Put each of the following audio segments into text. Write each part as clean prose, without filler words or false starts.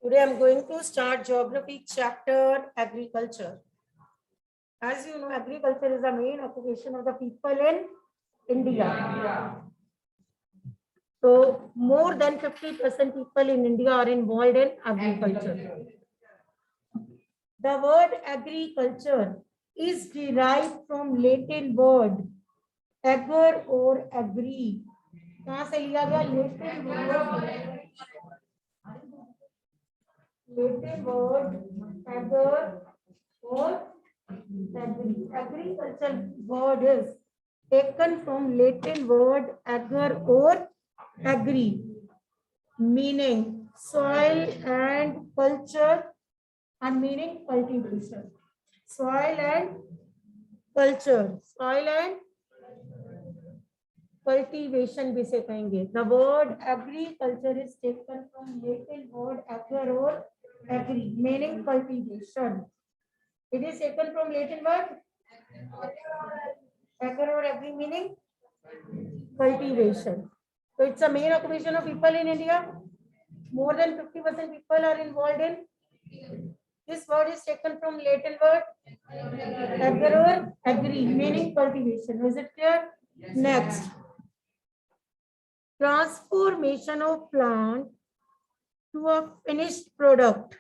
Today I'm going to start geography chapter agriculture. As you know, agriculture is the main occupation of the people in India. So more than 50% people in India are involved in agriculture. The word agriculture is derived from Latin word ager or agree. कहाँ से लिया गया? Latin word ager or agree. Agriculture word is taken from Latin word ager or agree, meaning soil and culture and meaning cultivation. Soil and culture, soil and cultivation भी से कहेंगे. The word agriculture is taken from Latin word ager or agree, meaning cultivation. It is taken from Latin word ager or agree, meaning cultivation. So it's a main occupation of people in India. More than 50% people are involved in. This word is taken from Latin word ager or agree, meaning cultivation. Is it clear? Next. Transformation of plant to a finished product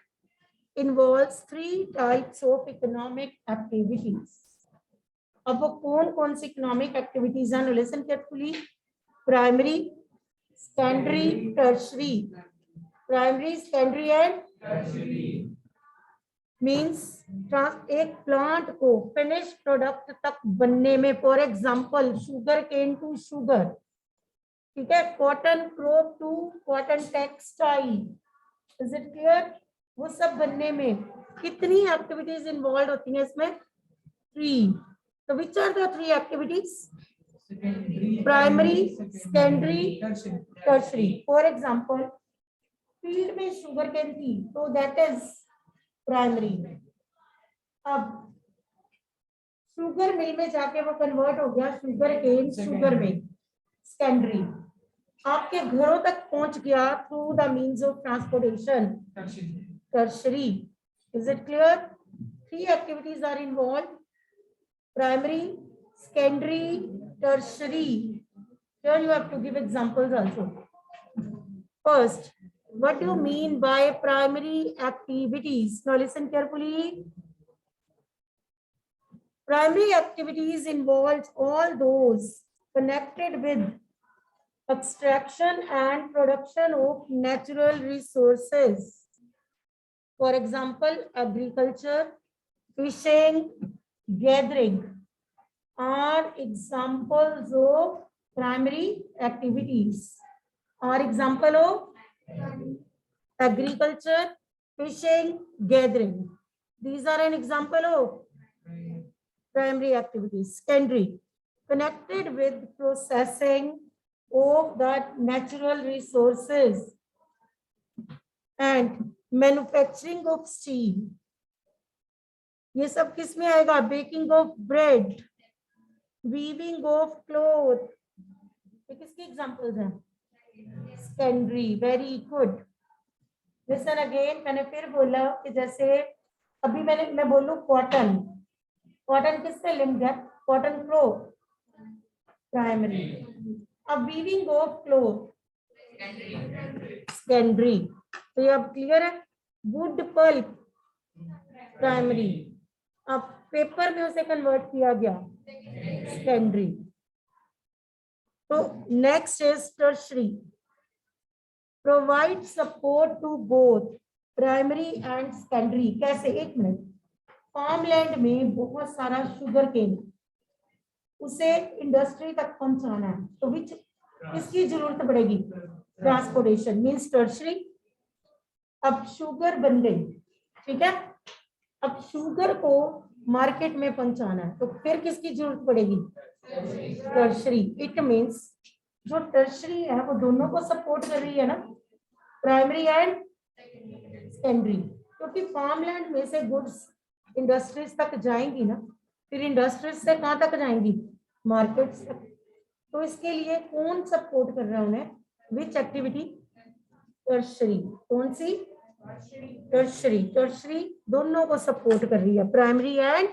involves 3 types of economic activities. अब वो कौन सी economic activities हैं? Listen carefully. Primary, secondary, tertiary. Primary, secondary and tertiary means एक plant को finish product तक बनने में, for example sugarcane to sugar, ठीक है, cotton crop to cotton textile. Is it clear? वो सब बनने में कितनी एक्टिविटीज इन्वॉल्व होती हैं इसमें? 3. तो which are the 3 activities? Primary, secondary, tertiary. For example field में शुगर केन थी तो दैट इज प्राइमरी. अब शुगर मिल में जाके वो कन्वर्ट हो गया शुगर केन शुगर में, सेकेंडरी. आपके घरों तक पहुंच गया through the means of transportation, tertiary. Is it clear? 3 activities are involve: primary, secondary, tertiary. Here you have to give examples also. First, what do you mean by primary activities? Now listen carefully. Primary activities involves all those connected with extraction and production of natural resources. For example, agriculture, fishing, gathering are examples of primary activities. Are example of agriculture, fishing, gathering. These are an example of primary activities. Secondary, connected with processing of the natural resources and manufacturing of steel. ये सब किस में आएगा? Baking of bread, weaving of cloth. ये किसके examples हैं? Secondary. Very good. Listen again. मैंने फिर बोला कि जैसे अभी मैं बोलूं कॉटन, कॉटन किससे लिंक है? Cotton cloth, primary. अब वीविंग ऑफ क्लोथ, सेकेंडरी. तो ये अब क्लियर है? Wood pulp, primary. अब पेपर में उसे कन्वर्ट किया गया, सेकेंडरी. तो next is tertiary. Provide support to both primary and secondary. कैसे? 1 मिनट. फार्मलैंड में बहुत सारा शुगर केन, उसे इंडस्ट्री तक पहुंचाना है, तो विच किसकी जरूरत पड़ेगी? Transportation means tertiary. अब शुगर बन गई, ठीक है, अब शुगर को मार्केट में पहुंचाना है, तो फिर किसकी जरूरत पड़ेगी? टर्शरी. इट मींस जो टर्शरी है वो दोनों को सपोर्ट कर रही है ना, प्राइमरी एंड सेकेंडरी. क्योंकि फार्मलैंड में से गुड्स इंडस्ट्रीज तक जाएंगी ना, फिर इंडस्ट्रीज से कहां तक जाएंगी? मार्केट तक. तो इसके लिए कौन सपोर्ट कर रहा है उन्हें? विच एक्टिविटी? टर्शरी. कौन सी? टर्शरी, टर्शरी दोनों को सपोर्ट कर रही है, primary and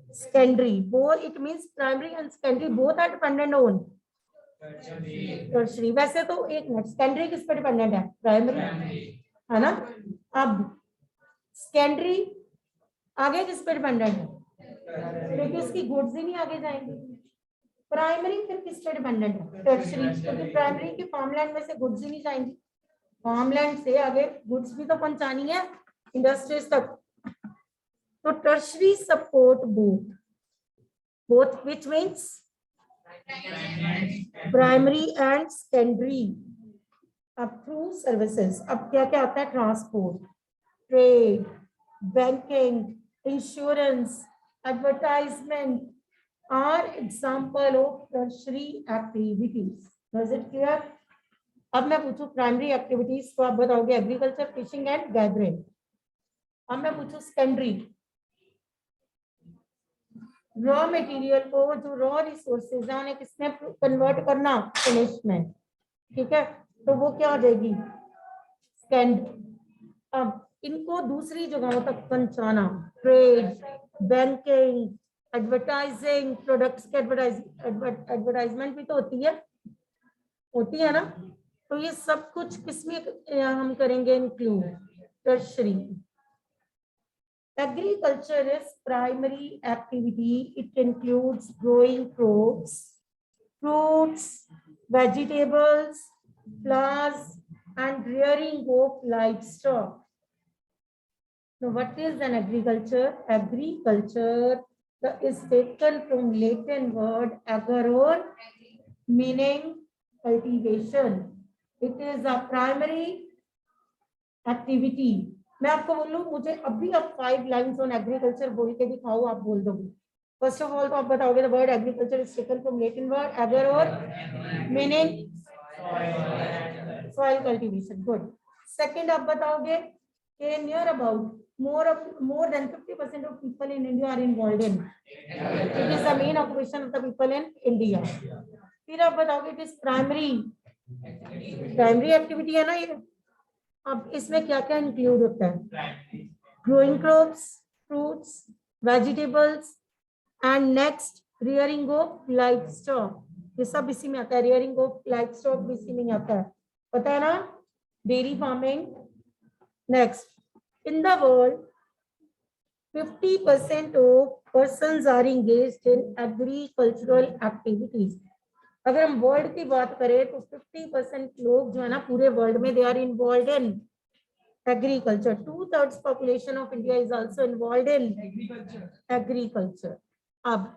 secondary both, it means primary and secondary both are dependent on tertiary. वैसे तो एक मिनट, सेकेंडरी किस पे डिपेंडेंट है? प्राइमरी, है ना। अब सेकेंडरी आगे किस पे डिपेंडेंट है? क्योंकि उसकी गुड्स ही नहीं आगे जाएंगे। प्राइमरी फिर किस पे डिपेंडेंट है? टर्शरी, क्योंकि प्राइमरी के फार्मलैंड में से गुड्स ही नहीं जाएंगी, फार्मलैंड से आगे गुड्स भी तो पहुंचानी है इंडस्ट्रीज तक। तो tertiary support both which means primary and secondary. अब थ्रू सर्विसेज, अब क्या क्या आता है? Transport, trade, banking, insurance, advertisement are example of tertiary activities. Is it clear? अब मैं पूछूं प्राइमरी एक्टिविटीज तो आप बताओगे एग्रीकल्चर, फिशिंग एंड गैदरिंग। अब मैं पूछूं सेकेंडरी, रॉ मटेरियल को, जो रॉ रिसोर्सेज है उन्हें किसमें कन्वर्ट करना? फिनिश में, ठीक है। तो वो क्या हो जाएगी? सेकेंड। अब इनको दूसरी जगहों तक पहुंचाना, ट्रेड, बैंकिंग, एडवर्टाइजिंग, प्रोडक्ट्स के एडवर्टाइजमेंट भी तो होती है ना। तो ये सब कुछ किसमें हम करेंगे include? Tertiary. Agriculture is primary activity. It includes growing crops, fruits, vegetables, flowers, and rearing of livestock. Now, what is an agriculture? Agriculture is taken from Latin word ageror, meaning cultivation. It is a primary activity. मैं आपको बोलूं, मुझे अभी आप 5 lines on agriculture बोल के दिखाओ, आप बोल दोगे। फर्स्ट ऑफ ऑल तो आप बताओगे the word agriculture is taken from Latin word ager, meaning soil cultivation. Good. Second आप बताओगे कि near about more than 50% of people in India are involved in it is the main occupation of the people in India. फिर आप बताओगे it is primary activity है ना ये। अब इसमें क्या क्या इंक्लूड होता है? Growing crops, fruits, vegetables and next rearing of life stock, ये सब इसी में आता है। रियरिंग ऑफ लाइफ स्टॉक भी इसी में आता है, पता है ना, dairy farming. Next, in the world 50% of persons are engaged in agricultural activities. अगर हम वर्ल्ड की बात करें तो 50% लोग जो है ना पूरे वर्ल्ड में they are involve in agriculture. 2/3 population of India is also involve in agriculture. अब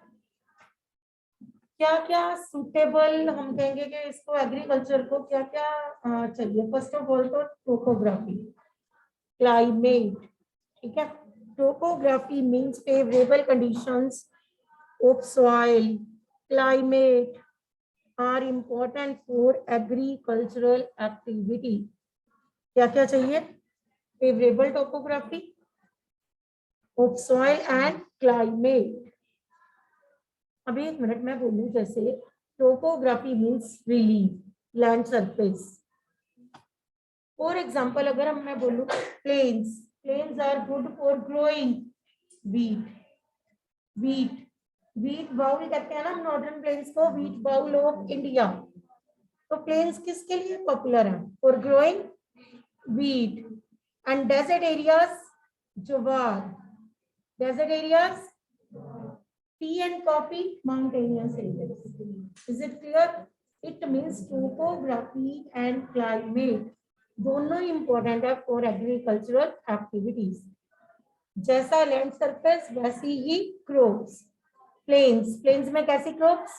क्या क्या सुटेबल हम कहेंगे कि इसको एग्रीकल्चर को क्या क्या चाहिए? फर्स्ट ऑफ ऑल तो टोपोग्राफी, क्लाइमेट, ठीक है। Topography means favourable conditions of soil, climate are important for agricultural activity. क्या क्या चाहिए? Favorable topography of soil and climate. अभी एक मिनट मैं बोलूं, जैसे topography means relief land surface. For example अगर हम मैं बोलूं plains, plains are good for growing wheat bowl कहते हैं ना नॉर्दर्न प्लेन्स को, वीट बाउल ऑफ इंडिया। तो प्लेन्स किसके लिए पॉपुलर है? For growing wheat. And desert areas, jowar, desert areas tea and coffee, mountainous areas. Is it clear? It means topography and climate दोनों important है फॉर एग्रीकल्चरल एक्टिविटीज। जैसा land surface वैसी ही crops. Planes में कैसी crops?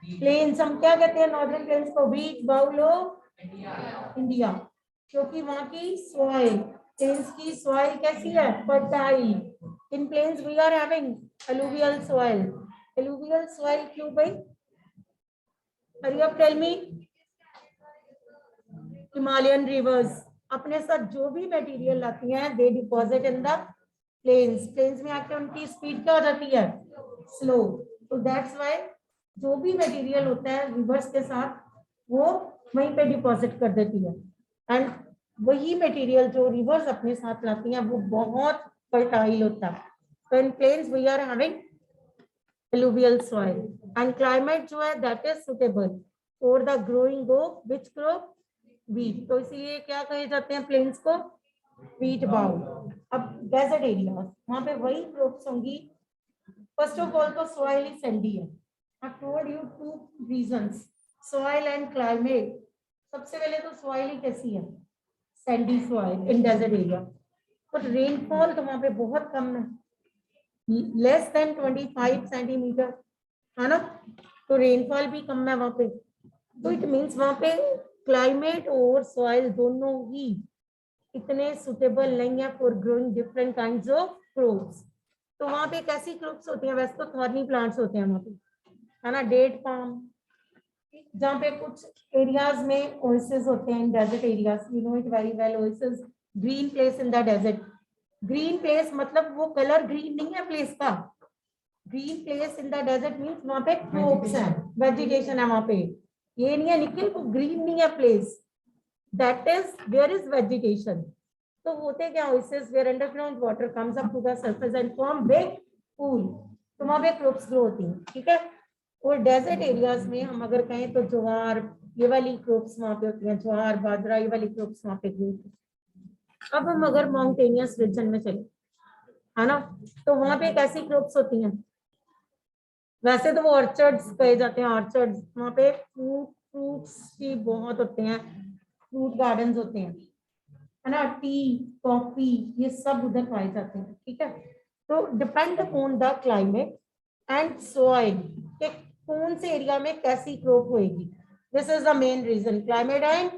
Planes हम क्या कहते हैं नॉर्दर्न प्लेन्स को? वीट बाउल ऑफ इंडिया, क्योंकि वहां की सॉइल, प्लेन्स की सॉइल कैसी है? Fertile. In plains we are having alluvial soil. Alluvial soil क्यों भाई? Hurry up tell me. Himalayan rivers अपने साथ जो भी मटेरियल लाती हैं they deposit in the plains. Plains में आके उनकी स्पीड क्या हो जाती है? स्लो। तो दैट्स व्हाई जो भी मटेरियल होता है रिवर्स के साथ वो वहीं पे डिपॉजिट कर देती है। एंड वही मटेरियल जो रिवर्स अपने साथ लाती हैं वो बहुत फर्टाइल होता है। तो in plains we are having alluvial soil and climate जो है that is suitable for the growing of which crop, wheat। तो इसीलिए क्या कहे जाते हैं प्लेन्स को, wheat bowl। अब डेजर्ट एरिया वहां पे वही क्रॉप्स होंगी। फर्स्ट ऑफ ऑल तो सॉइल ही सैंडी है। I told you two reasons, soil and climate. सबसे पहले तो सॉइल ही कैसी है, sandy soil in desert area. But rainfall तो वहां पे बहुत कम है, लेस देन 25 सेंटीमीटर, है ना। तो रेनफॉल भी कम है वहां पे। तो इट मीन्स वहां पे क्लाइमेट और सॉइल दोनों ही इतने सुटेबल नहीं है for growing different kinds of crops. तो वहां पे कैसी क्रॉप्स होती हैं, वैसे तो थॉर्नी प्लांट्स होते हैं वहां पे, है ना, डेट पाम। जहाँ पे कुछ एरियाज में ओएसिस होते हैं, desert areas, you know it very well, oasis green place in the desert. Green place मतलब वो कलर ग्रीन नहीं है प्लेस का, green place in the desert means वहां पे क्रॉप्स है, वेजिटेशन है वहां पे। ये नहीं है निखिल को ग्रीन नहीं है place, that is where is vegetation. तो होते क्या, oasis where underground water comes up to the surface and form big pool, तो वहां पे क्रॉप्स ग्रो होती हैं, ठीक है। और डेजर्ट एरियाज में हम अगर कहें तो ज्वार, ये वाली क्रॉप्स वहां पे होती हैं, ज्वार बाजरा ये वाली क्रॉप्स वहां पे ग्रो होती हैं। अब हम अगर माउंटेनियस रीजन में चले, है ना, तो वहां पे कैसी क्रॉप्स होती हैं, वैसे तो वो ऑर्चर्ड्स कहे जाते हैं, ऑर्चर्ड्स वहां पे फ्रूट्स ही बहुत होते हैं, फ्रूट गार्डन्स होते हैं, है ना, टी कॉफी ये सब उधर पाए जाते हैं, ठीक है। तो depend upon the climate and soil कि कौन से एरिया में कैसी क्रॉप होएगी, this is the main reason, climate and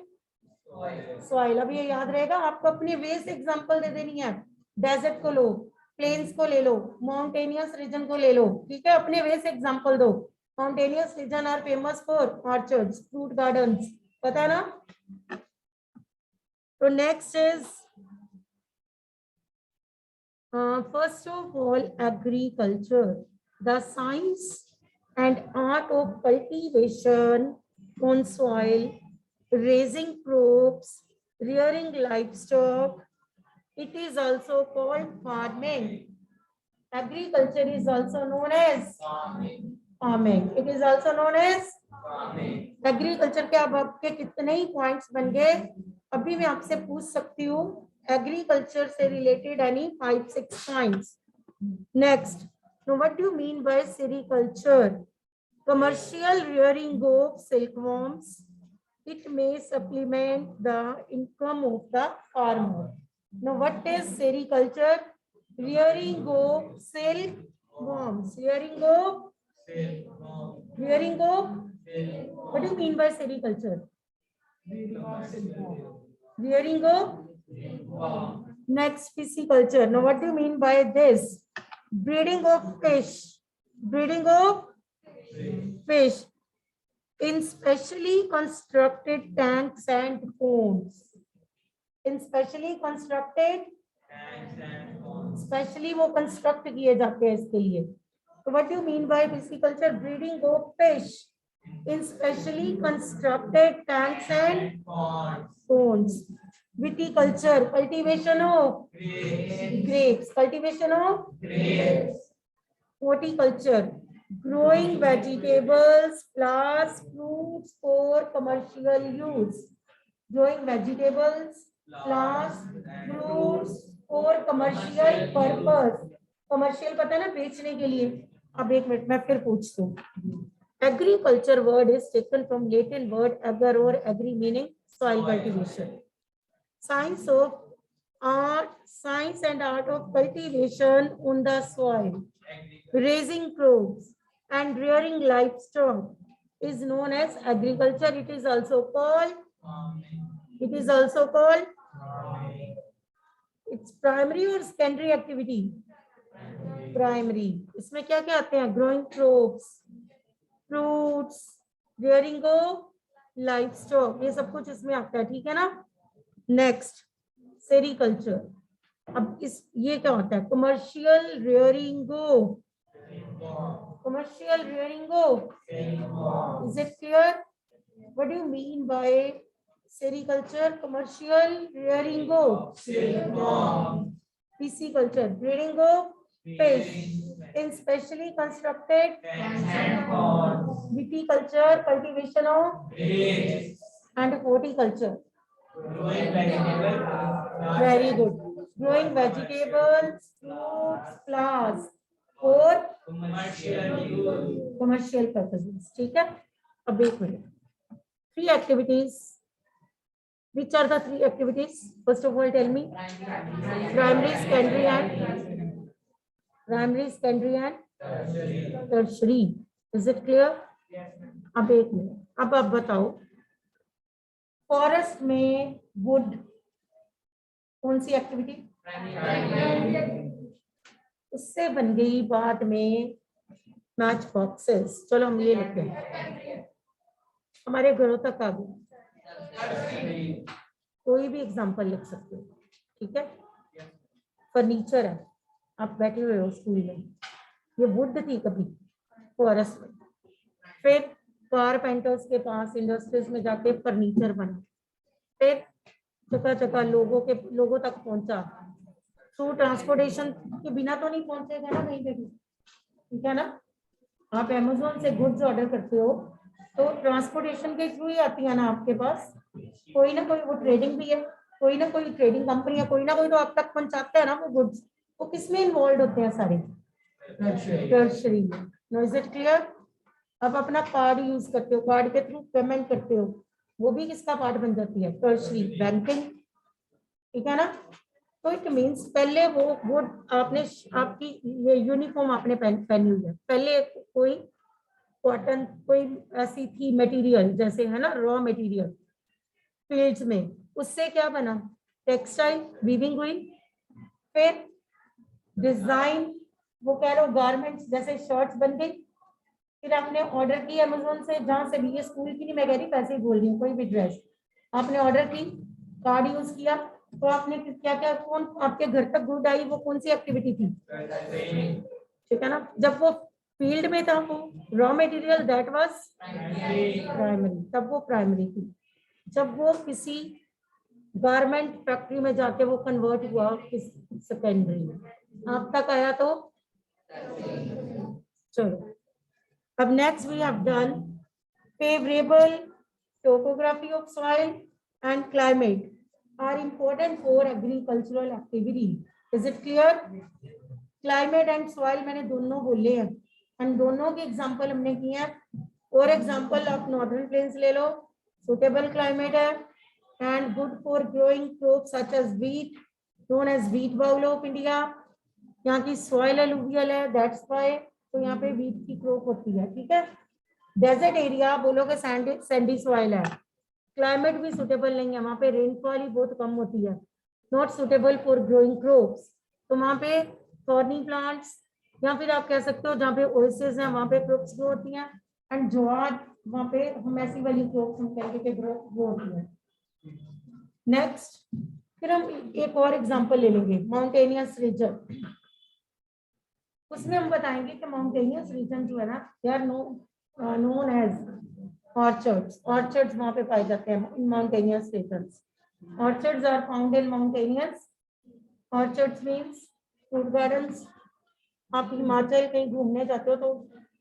soil. अब ये याद रहेगा आपको, अपनी वे से एग्जांपल दे देनी है, डेजर्ट को लो, प्लेन्स को ले लो, माउंटेनियस रीजन को ले लो, ठीक है, अपने वे से एग्जांपल दो। Mountainous region are famous for orchards, fruit gardens, पता है ना। तो next is first of all agriculture, the science and art of cultivation on soil, raising crops, rearing livestock. It is also called farming. Agriculture is also known as farming. It is also known as agriculture के। अब आपके कितने ही points बन गए, अभी मैं आपसे पूछ सकती हूँ एग्रीकल्चर से related any 5-6 points. Next, no what do you mean by sericulture? Commercial rearing of silkworms, it may supplement the income of the farmer. No what is sericulture? Rearing of silkworms, rearing of what do you mean by sericulture? Rearing of next pisciculture. Now what do you mean by this? Breeding of fish, breeding of fish in specially constructed tanks and ponds, in specially constructed, specially वो construct किए जाते हैं इसके लिए। So what do you mean by pisciculture? Breeding of fish in specially constructed tanks and ponds. Viticulture, cultivation of grapes, cultivation of grapes. Horticulture, growing vegetables, flowers, fruits for commercial use. Growing vegetables, flowers, fruits for commercial purpose. Commercial पता है ना, बेचने के लिए। अब एक minute मैं फिर पूछती हूँ। Agriculture word is taken from Latin word ager और agri meaning soil cultivation. Science of art, science and art of cultivation on the soil, raising crops and rearing livestock is known as agriculture. It is also called it's primary or secondary activity? Primary. इसमें क्या क्या आते हैं? Growing crops, fruits, rearing of livestock, ये सब कुछ इसमें आता है, ठीक है ना। Next, sericulture. अब इस ये क्या होता है? Commercial rearing of, is it clear? What do you mean bye Sericulture, commercial, rearing of pisciculture, breeding of fish in specially constructed viticulture, cultivation of and horticulture. Very good. Growing vegetables, fruits, flowers for commercial purposes. ठीक है? अब एक minute. 3 activities. Which are the 3 activities? First of all, tell me. Primary, secondary, and tertiary. Is it clear? अब एक minute. अब आप बताओ. Forest में वुड कौन सी एक्टिविटी? उससे बन गई बाद में मैच बॉक्सेस. चलो हम ये लिखते हैं. हमारे घरों तक आ गई. कोई भी एग्जांपल लिख सकते हो. ठीक है. फर्नीचर है. आप बैठे हुए हो स्कूल में. ये वुड थी कभी फॉरेस्ट में. फिर कारपेंटर्स के पास इंडस्ट्रीज में जाके फर्नीचर बना. फिर जगह लोगों तक पहुंचा. थ्रू ट्रांसपोर्टेशन के बिना तो नहीं पहुंचेगा ना कहीं पे भी. ठीक है ना. आप अमेज़न से गुड्स ऑर्डर करते हो तो ट्रांसपोर्टेशन के थ्रू ही आती है ना आपके पास. कोई ना कोई वो ट्रेडिंग भी है. कोई ना कोई ट्रेडिंग कंपनी है. कोई ना कोई तो आप तक पहुंचाता है ना वो गुड्स. वो किसमें इन्वॉल्व होते हैं सारे? टर्शरी में. No, is it clear? आप अपना कार्ड यूज करते हो. कार्ड के थ्रू पेमेंट करते हो. वो भी किसका पार्ट बन जाती है? Tertiary banking. ठीक है ना. तो इट मीन्स पहले वो आपने आपकी ये यूनिफॉर्म आपने पहनी हुई है. पहले कोई कॉटन कोई ऐसी थी मटेरियल जैसे है ना रॉ मटेरियल फील्ड्स में. उससे क्या बना? टेक्सटाइल वीविंग हुई. फिर डिजाइन वो कह लो गारमेंट्स जैसे शर्ट्स बन गई. फिर आपने ऑर्डर की अमेज़न से. जहां से भी ये स्कूल की नहीं मैं कह रही पैसे ही बोल रही हूँ. कोई भी ड्रेस आपने ऑर्डर की. कार्ड यूज किया तो आपने क्या क्या कौन आपके घर तक गुड आई? वो कौन सी एक्टिविटी थी? ठीक है ना. जब वो फील्ड में था वो raw material that was primary. तब वो प्राइमरी थी. जब वो किसी गारमेंट फैक्ट्री में जाके वो कन्वर्ट हुआ सेकेंडरी में. आप तक आया तो चलो. अब next we have done favorable topography of soil and climate are important for agricultural activity. Is it clear? Climate and soil मैंने दोनों बोले हैं. and दोनों के एग्जांपल हमने किए हैं. और एग्जांपल आप नॉर्दर्न प्लेन्स ले लो. suitable climate है and good for growing crops such as wheat known as wheat bowl of India. यहाँ की soil alluvial है. that's why तो यहाँ पे वीट की क्रॉप होती है. ठीक है. डेजर्ट एरिया बोलोगे सैंडी सॉइल है. क्लाइमेट भी सुटेबल नहीं है. वहाँ पे रेनफॉल ही बहुत कम होती है. Not suitable for growing crops. तो वहाँ पे थॉर्नी प्लांट्स या फिर आप कह सकते हो जहाँ पे ओएसिस हैं वहाँ पे क्रॉप्स ग्रो होती हैं. एंड ज्वार वहाँ पे मैसी वाली क्रॉप्स हम कहेंगे कि ग्रो होती है. नेक्स्ट फिर हम एक और एग्जांपल ले लेंगे. Mountainous region. उसमें हम बताएंगे कि माउंटेनियस रीजन जो है ना they are known as orchards. Orchards वहाँ पे पाए जाते हैं in mountainous regions. Orchards are found in mountainous. Orchards means fruit gardens. आप हिमाचल कहीं घूमने जाते हो तो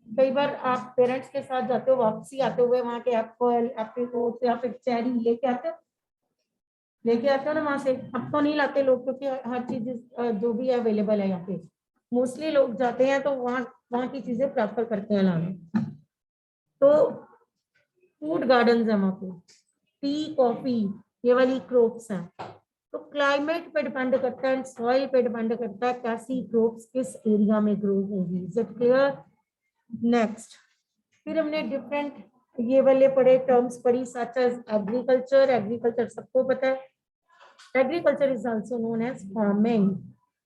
कई बार आप पेरेंट्स के साथ जाते हो. वापसी आते हुए वहाँ के एप्पल एप्रिकॉट या फिर चेरी लेके आते हो ना वहाँ से. अब तो नहीं लाते लोग क्योंकि हर चीज जो भी अवेलेबल है यहाँ पे. मोस्टली लोग जाते हैं तो वहाँ की चीजें प्रेफर करते हैं लाना. तो फूड गार्डन्स है वहाँ पे. टी कॉफी ये वाली क्रॉप्स हैं. तो क्लाइमेट पे डिपेंड करता है. सॉइल पे डिपेंड करता है कैसी क्रॉप्स किस एरिया में ग्रो होगी. Is it clear? नेक्स्ट फिर हमने डिफरेंट ये वाले पढ़े टर्म्स पढ़ी सच एज एग्रीकल्चर. एग्रीकल्चर सबको पता है. Agriculture is also known as farming.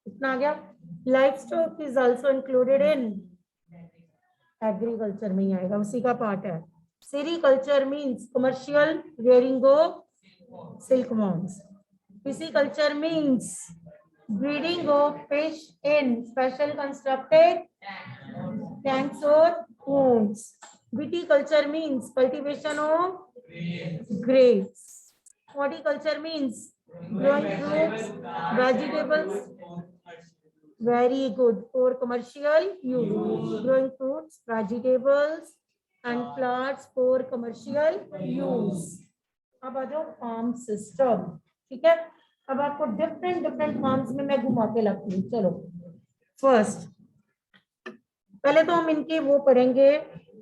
इतना आ गया. Livestock is also included in agriculture में ही आएगा. उसी का पार्ट है. Sericulture means commercial rearing of silkworms. Pisciculture means breeding of fish in special constructed tanks or ponds. Viticulture means cultivation of grapes. Horticulture means growing fruits, vegetables. Very good. For commercial use, growing fruits, vegetables and flowers for commercial use. अब आ जाओ farm system, ठीक है। अब आपको different different farms में मैं घुमा के लगती हूँ। चलो फर्स्ट पहले तो हम इनके वो पढ़ेंगे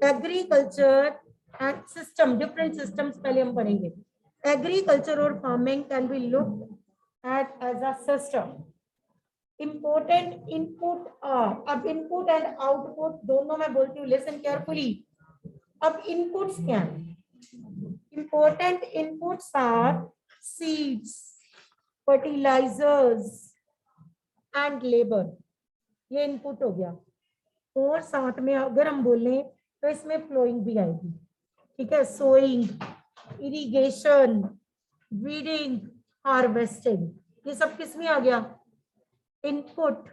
agriculture and system, different systems पहले हम पढ़ेंगे। एग्रीकल्चर और farming can be looked at as a system. Important input अब इनपुट एंड आउटपुट दोनों मैं बोलती हूँ, लिसन केयरफुली। अब इनपुट्स क्या है? Important inputs are seeds, fertilisers and labour, ये इनपुट हो गया। और साथ में अगर हम बोलें तो इसमें फ्लोइंग भी आएगी, ठीक है। सोइंग, इरिगेशन, वीडिंग, हार्वेस्टिंग, ये सब किस में आ गया? इनपुट।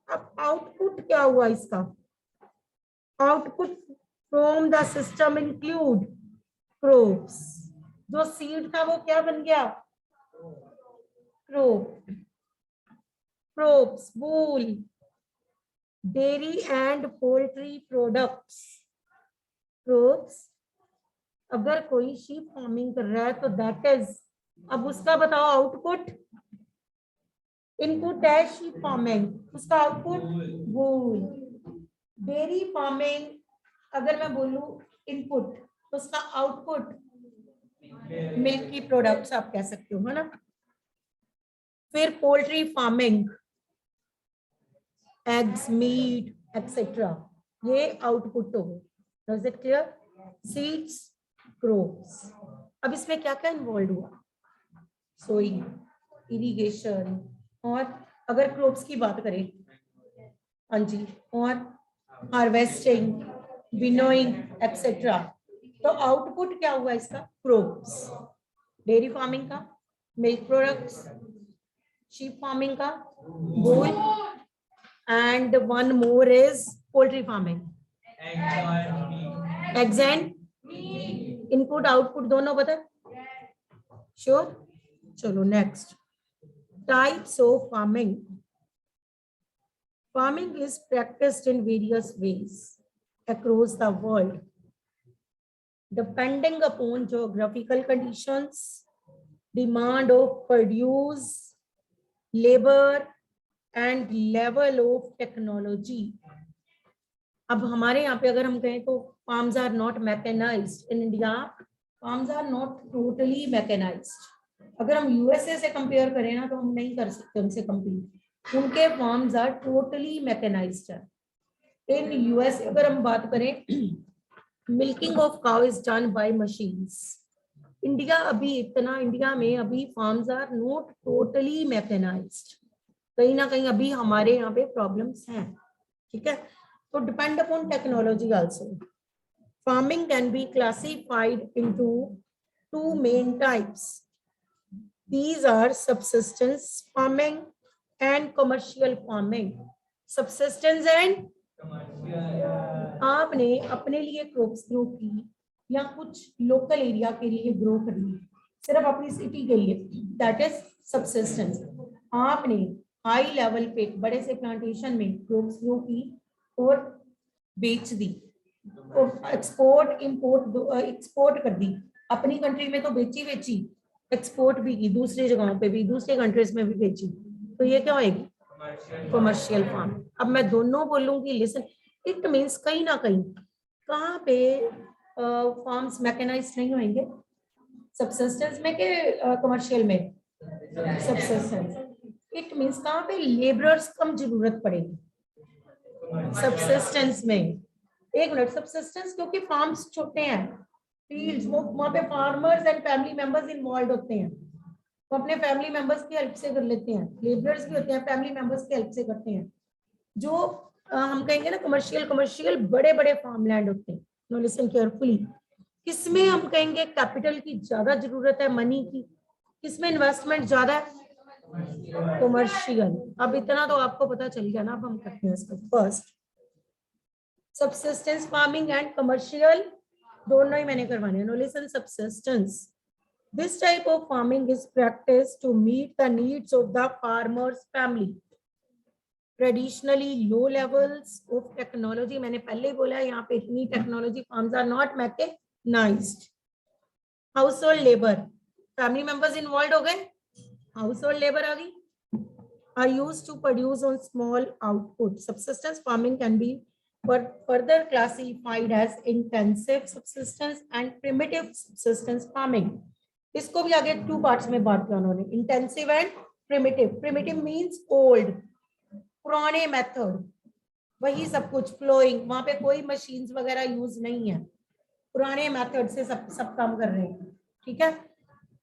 अब आउटपुट क्या हुआ इसका? Output from the system include crops. जो सीड था वो क्या बन गया? Crop. Crops, wool, dairy and poultry products. Crops, अगर कोई शीप फार्मिंग कर रहा है तो दैट इज, अब उसका बताओ आउटपुट। इनपुट है शीप फार्मिंग, उसका आउटपुट वूल। डेयरी फार्मिंग अगर मैं बोलूं इनपुट, तो उसका आउटपुट मिल्की प्रोडक्ट्स आप कह सकते हो, है ना। फिर poultry farming, eggs, meat etcetera, ये आउटपुट हो गए। Is it clear? Seeds, crops. अब इसमें क्या क्या इन्वॉल्व हुआ? सोइंग, इरिगेशन, और अगर क्रॉप्स की बात करें, हाँ जी, और हार्वेस्टिंग, विनोइंग एक्सेट्रा। तो आउटपुट क्या हुआ इसका? क्रॉप्स। डेयरी फार्मिंग का मिल्क प्रोडक्ट्स, शीप फार्मिंग का wool, and one more is poultry farming, eggs and input output दोनों पता है? श्योर। चलो next, types of farming. Farming is practiced in various ways across the world, depending upon geographical conditions, demand of produce, labor, and level of technology. अब हमारे यहाँ पे अगर हम कहें तो farms are not mechanized in India. Farms are not totally mechanized. अगर हम यूएसए से कंपेयर करें ना तो हम नहीं कर सकते उनसे कंपेयर। उनके फार्म्स आर टोटली मैकेनाइज्ड है। इन यूएस अगर हम बात करें, milking of cow is done by machines. India में अभी farms are not totally mechanised, कहीं ना कहीं अभी हमारे यहाँ पे प्रॉब्लम्स हैं, ठीक है। तो depend upon technology also. Farming can be classified into two main types. These are subsistence farming and commercial farming. Subsistence and आपने अपने लिए क्रॉप्स ग्रो की या कुछ लोकल एरिया के लिए ग्रो कर ली, सिर्फ अपनी सिटी के लिए, दैट इज सबसिस्टेंस। आपने हाई लेवल पे बड़े से प्लांटेशन में क्रॉप्स ग्रो की और बेच दी, और एक्सपोर्ट कर दी। अपनी कंट्री में तो बेची, एक्सपोर्ट भी की, दूसरी जगहों पे भी, दूसरे कंट्रीज में भी बेची, तो ये क्या होगी? Commercial farm. अब मैं दोनों बोलूंगी, लिसन, इट मींस कहीं ना कहीं कहाँ पे फार्म्स मैकेनाइज नहीं होंगे? सबसिस्टेंस में के कमर्शियल में? सबसिस्टेंस। इट मींस कहाँ पे लेबरर्स कम जरूरत पड़ेगी? सबसिस्टेंस में। एक मिनट, सबसिस्टेंस क्योंकि फार्म्स छोटे हैं, फील्ड्स, वो वहाँ पे farmers and family members involve होते हैं, वो अपने फैमिली मेंबर्स की हेल्प से कर लेते हैं। लेबरर्स भी होते हैं, फैमिली मेंबर्स की हेल्प से करते हैं। जो हम कहेंगे ना कमर्शियल बड़े बड़े फार्म लैंड होते हैं। नो लिसन केयरफुली, किसमें हम कहेंगे कैपिटल की ज्यादा जरूरत है, मनी की? किसमें इन्वेस्टमेंट ज्यादा है? कमर्शियल। अब इतना तो आपको पता चल गया ना। अब हम करते हैं इसको। First, subsistence farming and commercial दोनों ही मैंने करवाने हैं। No listen, subsistence This type of farming is practiced to meet the needs of the farmer's family. Traditionally low levels of technology, मैंने पहले ही बोला है यहाँ पे इतनी technology, farms are not mechanized. Household labor, family members involved हो गए, household labor आ गई, are used to produce on small output. Subsistence farming can be further classified as intensive subsistence and primitive subsistence farming. इसको भी आगे 2 parts में बांट दिया उन्होंने, intensive and primitive. Primitive means old, पुराने मेथड, वही सब कुछ फ्लोइंग, वहां पे कोई मशीन्स वगैरह यूज नहीं है, पुराने मेथड से सब काम कर रहे हैं, ठीक है।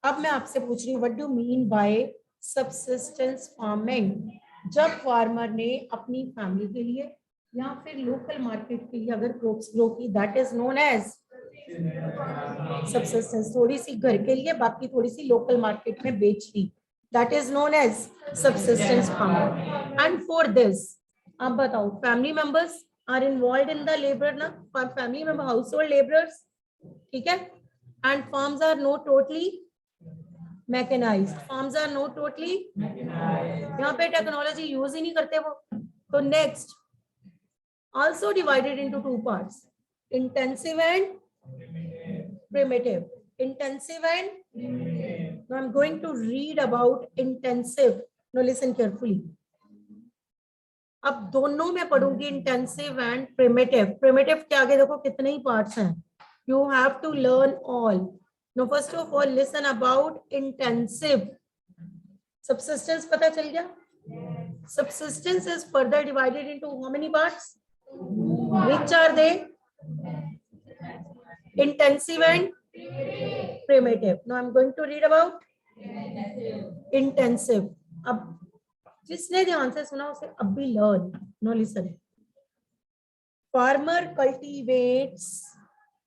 अब मैं आपसे पूछ रही हूँ, what do mean by subsistence farming? जब फार्मर ने अपनी फैमिली के लिए या फिर लोकल मार्केट के लिए अगर क्रॉप्स ग्रो की, that is known as subsistence. थोड़ी सी घर के लिए, बाकी थोड़ी सी लोकल मार्केट में बेच दी, that is known as subsistence farming. And for this, आप बताओ, family members are involved in the labor ना, family member, household laborers, ठीक है। And farms are not totally mechanized, farms are not totally mechanized, यहाँ पे technology use ही नहीं करते वो। तो next, also divided into 2 parts, intensive and primitive. Intensive and now I'm going to read about intensive. Now listen carefully. अब दोनों में पढ़ूंगी, intensive and primitive. Primitive के आगे देखो कितने ही parts हैं. You have to learn all. Now first of all listen about intensive. Subsistence पता चल गया? Subsistence is further divided into how many parts? Which are they? Intensive and primitive. Now I'm going to read about intensive. अब जिसने ध्यान से सुना उसे अब भी learn. Now listen. Farmer cultivates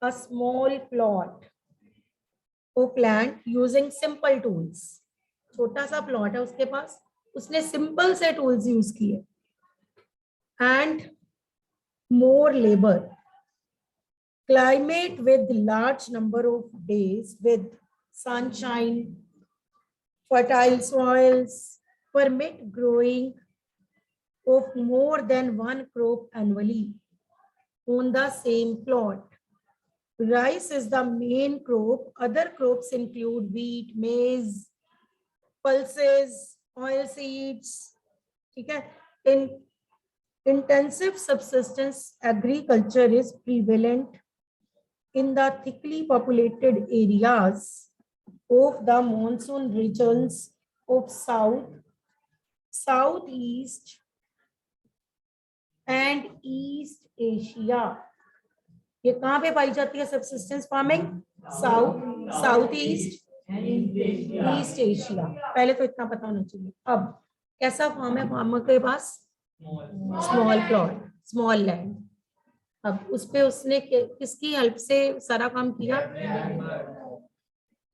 a small plot of land using simple tools. छोटा सा प्लॉट है उसके पास, उसने सिंपल से टूल्स यूज किए, and more labor. Climate with large number of days with sunshine, fertile soils permit growing of more than one crop annually on the same plot. Rice is the main crop. Other crops include wheat, maize, pulses, oil seeds. ठीक है। In intensive subsistence agriculture is prevalent in the thickly populated areas of the monsoon regions of South, Southeast and East Asia. ये कहाँ पे पाई जाती है subsistence farming? South, south east, east Asia. पहले तो इतना पता होना चाहिए। अब कैसा फार्म है फार्मर के पास? Small plot, small land. अब उस पे उसने किसकी हेल्प से सारा काम किया?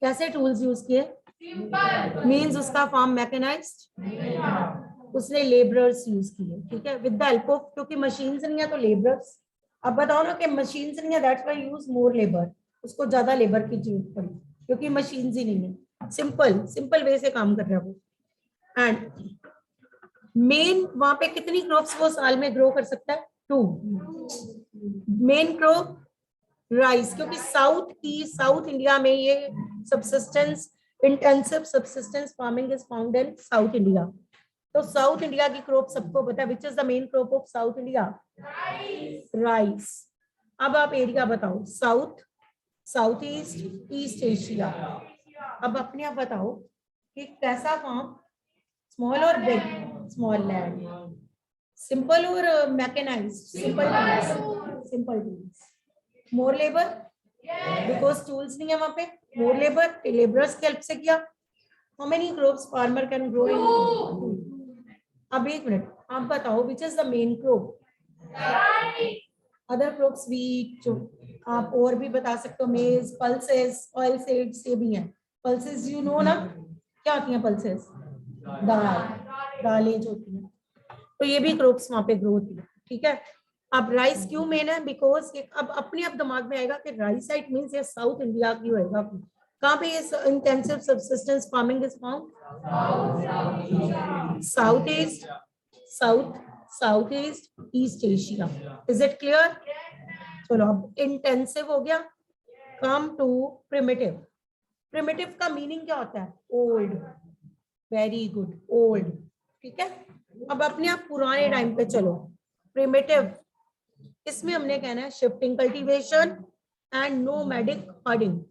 कैसे टूल्स यूज किए? मींस उसका फार्म मैकेनाइज्ड, उसने लेबरर्स यूज किए, ठीक है, विद द हेल्प ऑफ, क्योंकि मशीन्स नहीं है तो लेबरर्स। अब बताओ ना कि मशीन्स नहीं है, that's why use more labour, उसको ज्यादा लेबर की जरूरत पड़ी क्योंकि मशीन्स ही नहीं है, सिंपल वे से काम कर रहा है वो। एंड मेन वहां पे कितनी क्रॉप्स वो साल में ग्रो कर सकता है? 2 मेन क्रॉप राइस, क्योंकि साउथ इंडिया में ये subsistence intensive subsistence farming is found in south India. तो साउथ इंडिया की क्रॉप सबको पता है, which is the main crop of south India? Rice. अब आप एरिया बताओ, south, south east, east Asia. अब अपने आप बताओ कि कैसा फार्म, स्मॉल और बिग? Small land. सिंपल और mechanised? Simple tools. More labour because tools नहीं है वहां पे, मोर लेबर, लेबरर्स की हेल्प से किया। How many crops farmer can grow in? अब एक मिनट, आप बताओ विच is the main crop? Other crops wheat, जो आप और भी बता सकते हो, मेज, पल्सेस, ऑयल सीड्स, ये भी हैं। पल्सेस यू नो ना, क्या होती हैं पल्सेस? दालें जो होती हैं, तो ये भी क्रॉप्स वहां पे ग्रो होती है, ठीक है। अब राइस क्यों मेन है? बिकॉज अब अपने आप दिमाग में आएगा कि राइस साइड मीन्स ये साउथ इंडिया की होएगा, कहाँ पे ये intensive subsistence farming is found? South east, south east, east Asia. Is it clear? चलो अब इंटेंसिव हो गया, कम टू प्रिमिटिव। प्रिमिटिव का मीनिंग क्या होता है? ओल्ड। Very good, old. ठीक है, अब अपने आप पुराने टाइम पे चलो। प्रिमिटिव, इसमें हमने कहना है shifting cultivation and nomadic herding.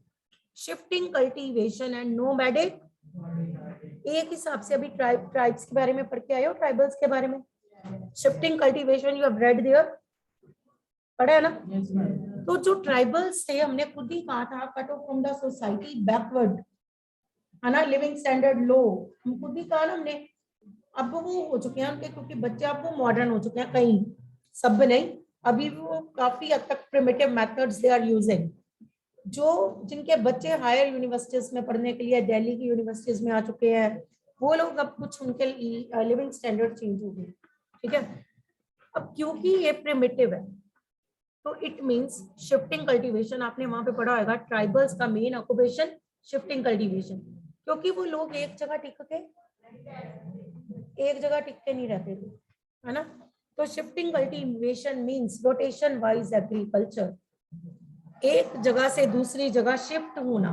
Shifting cultivation and nomadic, एक हिसाब से अभी ट्राइब्स के बारे में पढ़ के आए हो, ट्राइबल्स के बारे में। Shifting cultivation you have read there, पढ़ा है ना? तो जो ट्राइबल्स थे, हमने खुद ही कहा था, cut off from the society, backward, है ना, लिविंग स्टैंडर्ड लो, हम खुद ही कहा ना हमने। अब वो हो चुके हैं उनके, क्योंकि बच्चे अब वो मॉडर्न हो चुके हैं, कहीं सब नहीं, अभी वो काफी हद तक primitive methods they are using. जो जिनके बच्चे हायर यूनिवर्सिटीज में पढ़ने के लिए दिल्ली की यूनिवर्सिटीज में आ चुके हैं, वो लोग अब कुछ उनके लिविंग स्टैंडर्ड चेंज हो गए। ठीक है, अब क्योंकि ये प्रिमिटिव है, तो इट मींस शिफ्टिंग कल्टीवेशन। आपने वहां पे पढ़ा होगा, ट्राइबल्स का मेन ऑक्यूपेशन शिफ्टिंग कल्टीवेशन, क्योंकि वो लोग एक जगह टिक के नहीं रहते थे, है ना। तो shifting cultivation means rotation wise agriculture, एक जगह से दूसरी जगह शिफ्ट होना।